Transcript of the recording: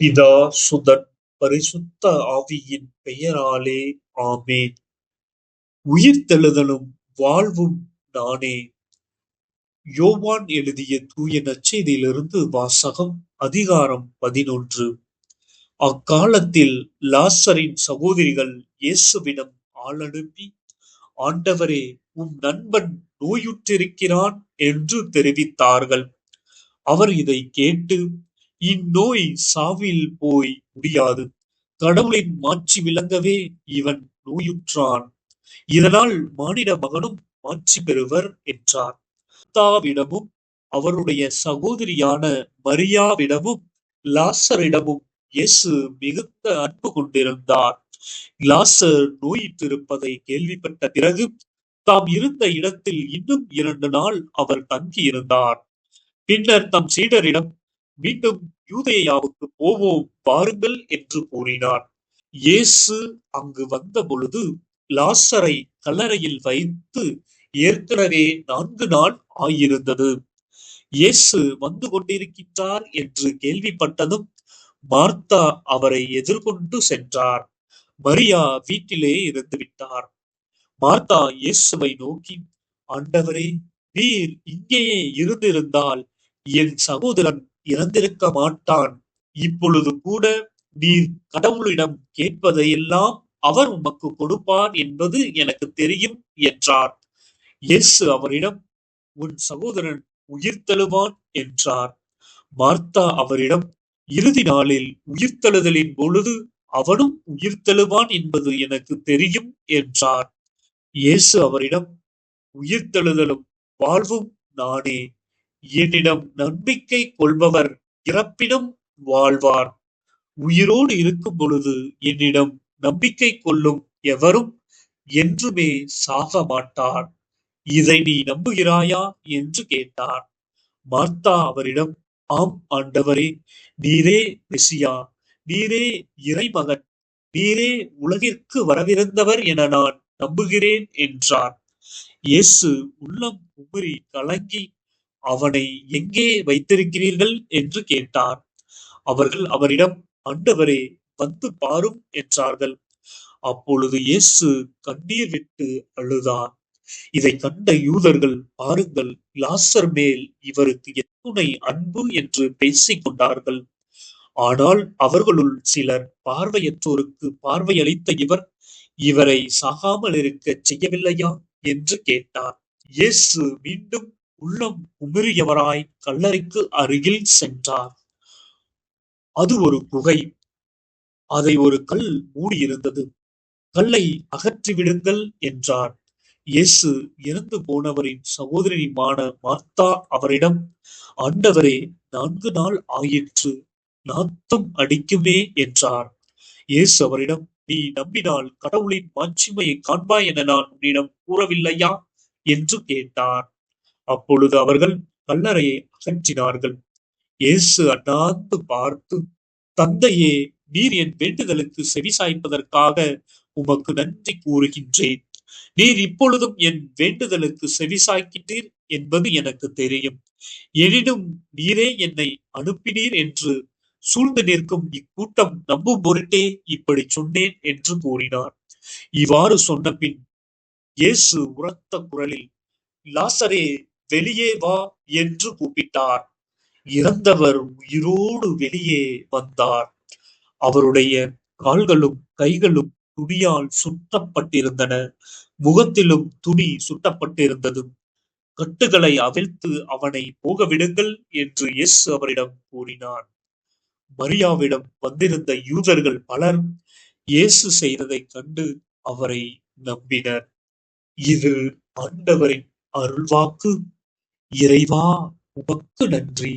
பிதா சுதன் பரிசுத்த ஆவியின் பெயராலே ஆமென். உயிர்த்தெழுதலும் வாழ்வும் நானே. யோவான் எழுதிய தூய நற்செய்தியிலிருந்து வாசகம். அதிகாரம் 11. அக்காலத்தில் லாசரின் சகோதரிகள் இயேசுவிடம் ஆள் அனுப்பி, ஆண்டவரே, உம் நண்பன் நோயுற்றிருக்கிறான் என்று தெரிவித்தார்கள். அவர் இதை கேட்டு, இந்நோய் சாவில் போய் முடியாது, கடவுளின் மாட்சி விளங்கவே இவன் நோயுற்றான். இதனால் மானிட மகனும் மாட்சி பெறுவர் என்றார். மார்த்தாவிடமும் அவருடைய சகோதரியான மரியாவிடமும் லாசரிடமும் இயேசு மிகுந்த அன்பு கொண்டிருந்தார். லாசர் நோயுற்றிருப்பதை கேள்விப்பட்ட பிறகு தாம் இருந்த இடத்தில் இன்னும் 2 நாள் அவர் தங்கியிருந்தார். பின்னர் தம் சீடரிடம், மீண்டும் யூதேயாவுக்கு போவோம் வாருங்கள் என்று கூறினார். இயேசு அங்கு வந்த பொழுது லாசரை கல்லறையில் வைத்து ஏற்கனவே 4 நாள் ஆயிருந்தது. இயேசு வந்து கொண்டிருக்கின்றார் என்று கேள்விப்பட்டதும் மார்த்தா அவரை எதிர்கொண்டு சென்றார். மரியா வீட்டிலே இருந்து விட்டார். மார்த்தா இயேசுவை நோக்கி, ஆண்டவரே, நீர் இங்கேயே இருந்திருந்தால் என் சகோதரன் இறந்திருக்க மாட்டான். இப்பொழுது கூட நீர் கடவுளிடம் கேட்பதையெல்லாம் அவர் உமக்கு கொடுப்பார் என்பது எனக்கு தெரியும் என்றார். இயேசு அவரிடம், உன் சகோதரன் உயிர்த்தெழுவான் என்றார். மார்த்தா அவரிடம், இறுதி நாளில் உயிர்த்தெழுதலின் பொழுது அவனும் உயிர்த்தெழுவான் என்பது எனக்கு தெரியும் என்றார். இயேசு அவரிடம், உயிர்த்தெழுதலும் வாழ்வும் நானே. என்னிடம் நம்பிக்கை கொள்பவர் இறப்பினும் வாழ்வார். உயிரோடு இருக்கும் பொழுது என்னிடம் நம்பிக்கை கொள்ளும் எவரும் என்றுமே சாக மாட்டார். இதை நீ நம்புகிறாயா என்று கேட்டார். மார்த்தா அவரிடம், ஆம் ஆண்டவரே, நீரே மெசியா, நீரே இறைமகன், நீரே உலகிற்கு வரவிருந்தவர் என நான் நம்புகிறேன் என்றார். இயேசு உள்ளம் உமறி கலங்கி, அவனை எங்கே வைத்திருக்கிறீர்கள் என்று கேட்டார். அவர்கள் அவரிடம், ஆண்டவரே, வந்து பாரும் என்றார்கள். அப்பொழுது இயேசு கண்ணீர் விட்டு அழுதார். இதை கண்ட யூதர்கள், பாருங்கள், லாசர் மேல் இவருக்கு எத்துணை அன்பு என்று பேசிக் கொண்டார்கள். ஆனால் அவர்களுள் சிலர், பார்வையற்றோருக்கு பார்வையளித்த இவர் இவரை சாகாமல் இருக்க செய்யவில்லையா என்று கேட்டார். இயேசு மீண்டும் உள்ளம் உமிறியவராய் கல்லறைக்கு அருகில் சென்றார். அது ஒரு குகை. அதை ஒரு கல் மூடியிருந்தது. கல்லை அகற்றி விடுங்கள் என்றார். இயேசு இறந்து போனவரின் சகோதரியுமான மார்த்தா அவரிடம், ஆண்டவரே, 4 நாள் ஆயிற்று, நாத்தம் அடிக்குமே என்றார். இயேசு அவரிடம், நீ நம்பினால் கடவுளின் மாட்சிமையை காண்பாய் என நான் உன்னிடம் கூறவில்லையா என்று கேட்டார். அப்பொழுது அவர்கள் கல்லறையை அகற்றினார்கள். இயேசு அண்ணாந்து பார்த்து, தந்தையே, நீர் என் வேண்டுதலுக்கு செவிசாய்ப்பதற்காக உமக்கு நன்றி கூறுகின்றேன். நீர் இப்பொழுதும் என் வேண்டுதலுக்கு செவிசாய்க்கின்றீர் என்பது எனக்கு தெரியும். எனினும் நீரே என்னை அனுப்பினீர் என்று சூழ்ந்து நிற்கும் இக்கூட்டம் நம்பும் பொருட்டே இப்படி சொன்னேன் என்று கூறினார். இவ்வாறு சொன்ன பின் இயேசு உரத்த குரலில், லாசரே, வெளியே வா என்று கூப்பிட்டார். இறந்தவர் உயிரோடு வெளியே வந்தார். அவருடைய கால்களும் கைகளும் துணியால் சுற்றப்பட்டிருந்தன. முகத்திலும் துணி சுட்டப்பட்டிருந்தது. கட்டுகளை அவிழ்த்து அவனை போக விடுங்கள் என்று இயேசு அவரிடம் கூறினார். மரியாவிடம் வந்திருந்த யூதர்கள் பலர் இயேசு செய்ததைக் கண்டு அவரை நம்பினர். இது ஆண்டவரின் அருள்வாக்கு. இறைவா, உமக்கு நன்றி.